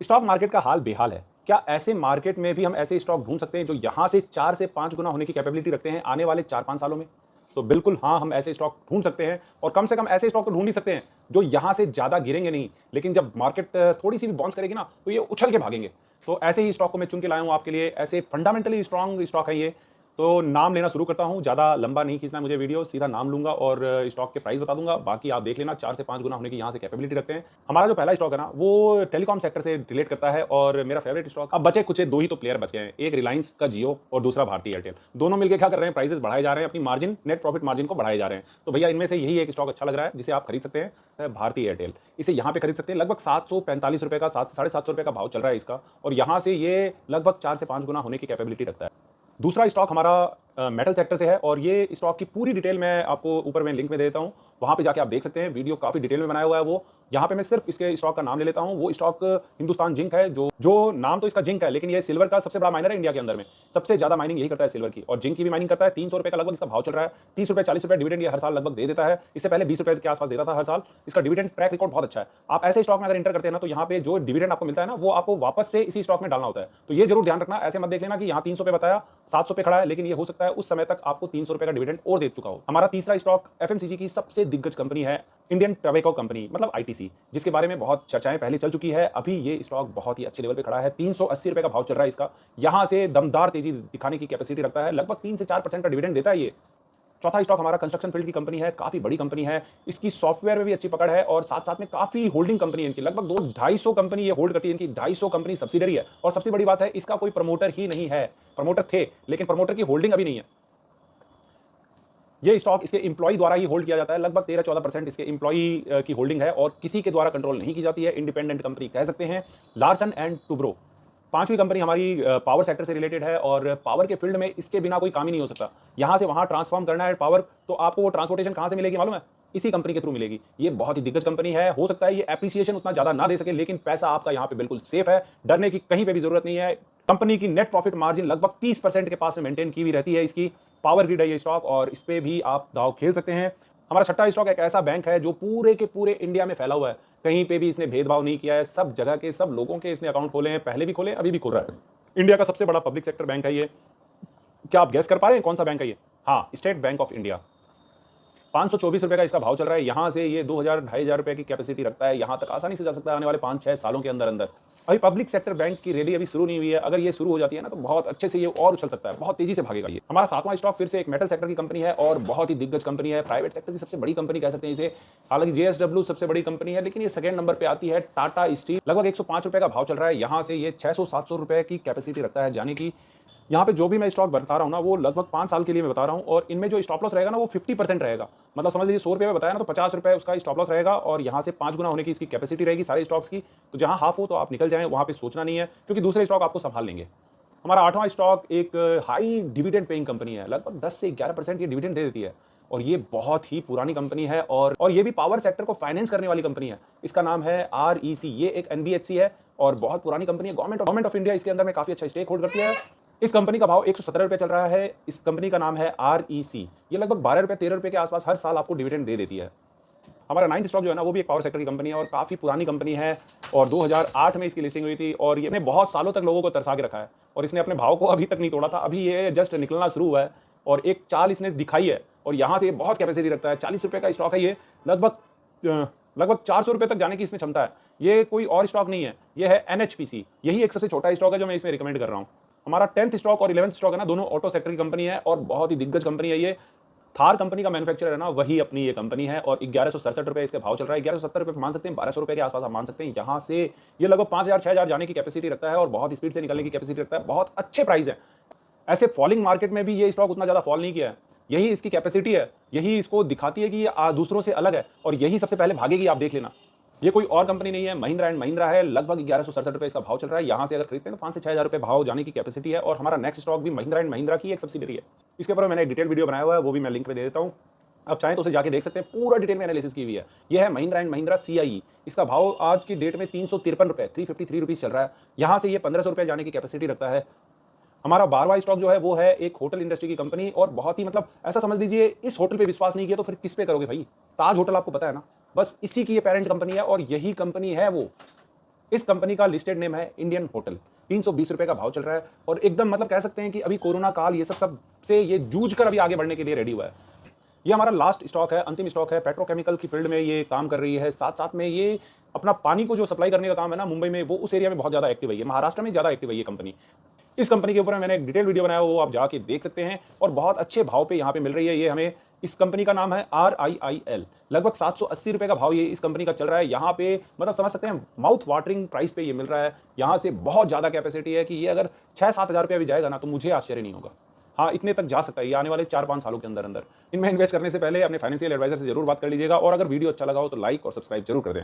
Stock market का हाल बेहाल है। क्या ऐसे मार्केट में भी हम ऐसे स्टॉक ढूंढ सकते हैं जो यहां से 4 से 5 गुना होने की कैपेबिलिटी रखते हैं आने वाले 4-5 सालों में? तो बिल्कुल हाँ, हम ऐसे स्टॉक ढूंढ सकते हैं और कम से कम ऐसे स्टॉक तो ढूंढ ही सकते हैं जो यहां से ज्यादा गिरेंगे नहीं, लेकिन जब मार्केट थोड़ी सी भी बाउंस करेगी ना तो ये उछल के भागेंगे। तो ऐसे ही स्टॉक को मैं चुन के लाया हूं आपके लिए। ऐसे फंडामेंटली स्ट्रांग स्टॉक है ये। तो नाम लेना शुरू करता हूं, ज्यादा लंबा नहीं खींचना मुझे वीडियो, सीधा नाम लूंगा और स्टॉक के प्राइस बता दूंगा। बाकी आप देख लेना, 4 से 5 गुना होने की यहां से कैपेबिलिटी रखते हैं। हमारा जो पहला स्टॉक है ना वो टेलीकॉम सेक्टर से रिलेट करता है और मेरा फेवरेट स्टॉक। अब बचे कुछ दो ही तो प्लेयर बच गए हैं, एक रिलायंस का जियो और दूसरा भारती एयरटेल। दोनों मिलकर क्या कर रहे हैं, प्राइसेस बढ़ाए जा रहे हैं, अपनी मार्जिन, नेट प्रॉफिट मार्जिन को बढ़ाए जा रहे हैं। तो भैया इनमें से यही एक स्टॉक अच्छा लग रहा है जिसे आप खरीद सकते हैं, भारती एयरटेल। इसे यहाँ पे खरीद सकते हैं, लगभग 745 रुपए का, 700-750 रुपए का भाव चल रहा है इसका, और यहाँ से ये लगभग 4 से 5 गुना होने की कैपेबिलिटी रखता है। दूसरा स्टॉक हमारा मेटल सेक्टर से है और ये स्टॉक की पूरी डिटेल मैं आपको ऊपर में लिंक में दे देता हूं, वहां पे जाके आप देख सकते हैं। वीडियो काफी डिटेल में बनाया हुआ है वो। यहाँ पे मैं सिर्फ इसके स्टॉक का नाम ले लेता हूं। वो स्टॉक हिंदुस्तान जिंक है, जो नाम तो इसका जिंक है, लेकिन ये सिल्वर का सबसे बड़ा माइनर है इंडिया के अंदर में। सबसे ज्यादा माइनिंग यही करता है सिल्वर की, और जिंक की भी माइनिंग करता है। 300 रुपए का लगभग इसका भाव चल रहा है। 30 रुपए 40 रुपए डिविडेंड ये हर साल लगभग दे देता है। इससे पहले 20 रुपए के आसपास देता था हर साल। इसका डिविडेंड ट्रैक रिकॉर्ड बहुत अच्छा है। आप ऐसे स्टॉक में अगर इंटर करते हैं ना तो यहाँ पे जो डिविडेंड आपको मिलता है ना वो आपको वापस से इसी स्टॉक में डालना होता है। तो ये जरूर ध्यान रखना, ऐसे मत देख लेना कि यहाँ 300 पे बताया 700 पे खड़ा है, लेकिन ये हो सकता है उस समय तक आपको 300 रुपए का डिविडेंड और दे चुका हो। हमारा तीसरा स्टॉक एफएमसीजी की सबसे दिग्गज कंपनी है, इंडियन टोबैको कंपनी, मतलब आईटीसी, जिसके बारे में बहुत चर्चाएं पहले चल चुकी है। अभी ये स्टॉक बहुत ही अच्छे लेवल पे खड़ा है। 380 रुपए का भाव चल रहा है इसका। यहां से दमदार तेजी दिखाने की कैपेसिटी रखता है। लगभग 3 से 4% का डिविडेंड देता है ये। चौथा स्टॉक हमारा कंस्ट्रक्शन फील्ड की कंपनी है, काफी बड़ी कंपनी है। इसकी सॉफ्टवेयर में भी अच्छी पकड़ है और साथ साथ में काफी होल्डिंग कंपनी है इनकी। लगभग 250 कंपनी ये होल्ड करती है। इनकी 250 कंपनी सब्सिडरी है, और सबसे बड़ी बात है इसका कोई प्रमोटर ही नहीं है। प्रमोटर थे लेकिन प्रमोटर की होल्डिंग अभी नहीं है। ये स्टॉक इसके इंप्लॉई द्वारा ही होल्ड किया जाता है। लगभग 13-14% इसके इंप्लॉई की होल्डिंग है और किसी के द्वारा कंट्रोल नहीं की जाती है। इंडिपेंडेंट कंपनी कह सकते हैं। लार्सन एंड टुब्रो पांचवी कंपनी हमारी पावर सेक्टर से रिलेटेड है, और पावर के फील्ड में इसके बिना कोई काम ही नहीं हो सकता। यहां से वहां ट्रांसफॉर्म करना है पावर, तो आपको वो ट्रांसपोर्टेशन कहां से मिलेगी मालूम है? इसी कंपनी के थ्रू मिलेगी। ये बहुत ही दिग्गज कंपनी है। हो सकता है ये एप्रिसिएशन उतना ज्यादा ना दे सके, लेकिन पैसा आपका यहाँ पे बिल्कुल सेफ है। डरने की कहीं पे भी जरूरत नहीं है। कंपनी की नेट प्रॉफिट मार्जिन लगभग 30% के पास में मेंटेन की हुई रहती है इसकी। पावर ग्रिड है ये स्टॉक, और इस पे भी आप दाव खेल सकते हैं। हमारा छठा स्टॉक एक ऐसा बैंक है जो पूरे के पूरे इंडिया में फैला हुआ है। कहीं पे भी इसने भेदभाव नहीं किया है। सब जगह के सब लोगों के इसने अकाउंट खोले हैं, पहले भी खोले, अभी भी खोल रहा है। इंडिया का सबसे बड़ा पब्लिक सेक्टर बैंक है ये। क्या आप गैस कर पा रहे हैं कौन सा बैंक है ये? हाँ, स्टेट बैंक ऑफ इंडिया। 524 रुपए का इसका भाव चल रहा है। यहां से ये 2000-2500 रुपए की कैपेसिटी रखता है। यहां तक आसानी से जा सकता है आने वाले 5-6 सालों के अंदर अंदर। अभी पब्लिक सेक्टर बैंक की रैली अभी शुरू नहीं हुई है। अगर ये शुरू हो जाती है ना तो बहुत अच्छे से ये और उछल सकता है, बहुत तेजी से भागेगा ये। हमारा सातवां स्टॉक फिर से एक मेटल सेक्टर की कंपनी है और बहुत ही दिग्गज कंपनी है। प्राइवेट सेक्टर की सबसे बड़ी कंपनी कह सकते हैं इसे। हालांकि जेएसडब्ल्यू सबसे बड़ी कंपनी है, लेकिन ये सेकंड नंबर पे आती है टाटा स्टील। लगभग 105 रुपए का भाव चल रहा है। यहां से ये 600-700 रुपए की कैपेसिटी रखता है जाने की। यहाँ पे जो भी मैं स्टॉक बता रहा हूँ ना वो लगभग 5 साल के लिए मैं बता रहा हूँ, और इनमें जो स्टॉप लॉस रहेगा ना वो 50% रहेगा। मतलब समझ लीजिए 100 रुपये में बताया ना तो 50 रुपये उसका स्टॉप लॉस रहेगा, और यहाँ से 5 गुना होने की इसकी कैपेसिटी रहेगी सारे स्टॉक्स की। तो जहाँ हाफ हो तो आप निकल जाएं, वहाँ पे सोचना नहीं है, क्योंकि दूसरे स्टॉक आपको संभाल लेंगे। हमारा आठवां स्टॉक एक हाई डिविडेंड पेइंग कंपनी है। लगभग 10 से 11% ये डिविडेंड दे देती है, और ये बहुत ही पुरानी कंपनी है, और ये भी पावर सेक्टर को फाइनेंस करने वाली कंपनी है। इसका नाम है आरईसी। ये एक एनबीएफसी है और बहुत पुरानी कंपनी है। गवर्नमेंट ऑफ इंडिया इसके अंदर में काफी अच्छा स्टेक होल्ड करती है। इस कंपनी का भाव 117 रुपए चल रहा है। इस कंपनी का नाम है आरईसी। ये लगभग 12 रुपए 13 रुपए के आसपास हर साल आपको डिविडेंड दे देती है। हमारा 9th स्टॉक जो है ना वो भी एक पावर सेक्टर की कंपनी है और काफी पुरानी कंपनी है, और 2008 में इसकी लिस्टिंग हुई थी, और ये बहुत सालों तक लोगों को तरसा के रखा है, और इसने अपने भाव को अभी तक नहीं तोड़ा था। अभी ये जस्ट निकलना शुरू हुआ है और एक चाल इसने दिखाई है, और यहाँ से ये बहुत कैपेसिटी रखता है। 40 रुपए का स्टॉक है ये। लगभग 400 रुपए तक जाने की इसमें क्षमता है। ये कोई और स्टॉक नहीं है, ये है एनएचपीसी। यही एक सबसे छोटा स्टॉक है जो मैं इसमें रिकमेंड कर रहा हूँ। हमारा 10th स्टॉक और 11th स्टॉक है ना, दोनों ऑटो सेक्टर की कंपनी है और बहुत ही दिग्गज कंपनी है ये। थार कंपनी का मैन्युफैक्चरर है ना, वही अपनी ये कंपनी है, और 1167 रुपए इसके भाव चल रहा है। 1170 रुपए मान सकते हैं, 1200 रुपए के आसपास आप मान सकते हैं। यहाँ से ये लगभग 5000-6000 जाने की कैपेसिटी रखता है और बहुत स्पीड से निकलने की कैपेसिटी रखता है। बहुत अच्छे प्राइस है। ऐसे फॉलिंग मार्केट में भी ये स्टॉक उतना ज्यादा फॉल नहीं किया है। यही इसकी कैपेसिटी है, यही इसको दिखाती है कि ये दूसरों से अलग है, और यही सबसे पहले भागेगी, आप देख लेना। ये कोई और कंपनी नहीं है, महिंद्रा एंड महिंद्रा है। लगभग 1167 रुपए इसका भाव चल रहा है। यहाँ से अगर खरीदते हैं तो 5 से 6000 रुपए भाव जाने की कैपेसिटी है। और हमारा नेक्स्ट स्टॉक भी महिंद्रा एंड महिंद्रा की एक सब्सिडरी है। इसके ऊपर मैंने एक डिटेल वीडियो बनाया हुआ है, वो भी मैं लिंक पे दे देता हूँ। आप चाहें तो उसे जाके देख सकते हैं, पूरा डिटेल में एनालिसिस की हुई है। यह है महिंद्रा एंड महिंद्रा सीआईई। इसका भाव आज की डेट में 353 रुपए 353 रुपीज चल रहा है। यहाँ से ये 1500 रुपए जाने की कैपेसिटी रखता है। हमारा 12वां स्टॉक जो है वो है एक होटल इंडस्ट्री की कंपनी, और बहुत ही मतलब ऐसा समझ लीजिए, इस होटल पे विश्वास नहीं किया तो फिर किस पे करोगे भाई? ताज होटल आपको पता है ना, बस इसी की ये पेरेंट कंपनी है, और यही कंपनी है वो इस कंपनी का लिस्टेड नेम है इंडियन होटल। 320 रुपए का भाव चल रहा है और एकदम मतलब कह सकते हैं कि अभी कोरोना काल ये सब से ये जूझ कर अभी आगे बढ़ने के लिए रेडी हुआ है। ये हमारा लास्ट स्टॉक है, अंतिम स्टॉक है। पेट्रोकेमिकल की फील्ड में ये काम कर रही है, साथ साथ में ये अपना पानी को जो सप्लाई करने का काम है ना मुंबई में, वो उस एरिया में बहुत ज़्यादा एक्टिव है। ये महाराष्ट्र में ज़्यादा एक्टिव है ये कंपनी। इस कंपनी के ऊपर मैंने एक डिटेल वीडियो बनाया, वो आप जाके देख सकते हैं और बहुत अच्छे भाव पे यहाँ पे मिल रही है ये हमें। इस कंपनी का नाम है RIIL। लगभग 780 रुपए का भाव ये इस कंपनी का चल रहा है। यहाँ पे मतलब समझ सकते हैं माउथ वाटरिंग प्राइस पे ये मिल रहा है। यहाँ से बहुत ज़्यादा कैपेसिटी है कि ये अगर 6-7 हज़ार रुपया भी जाएगा ना तो मुझे आश्चर्य नहीं होगा। हाँ, इतने तक जा सकता है ये आने वाले 4-5 सालों के अंदर अंदर। इनमें इन्वेस्ट करने से पहले अपने फाइनेंशियल एडवाइजर से जरूर बात कर लीजिएगा और अगर वीडियो अच्छा लगा हो तो लाइक और सब्सक्राइब जरूर कर दें।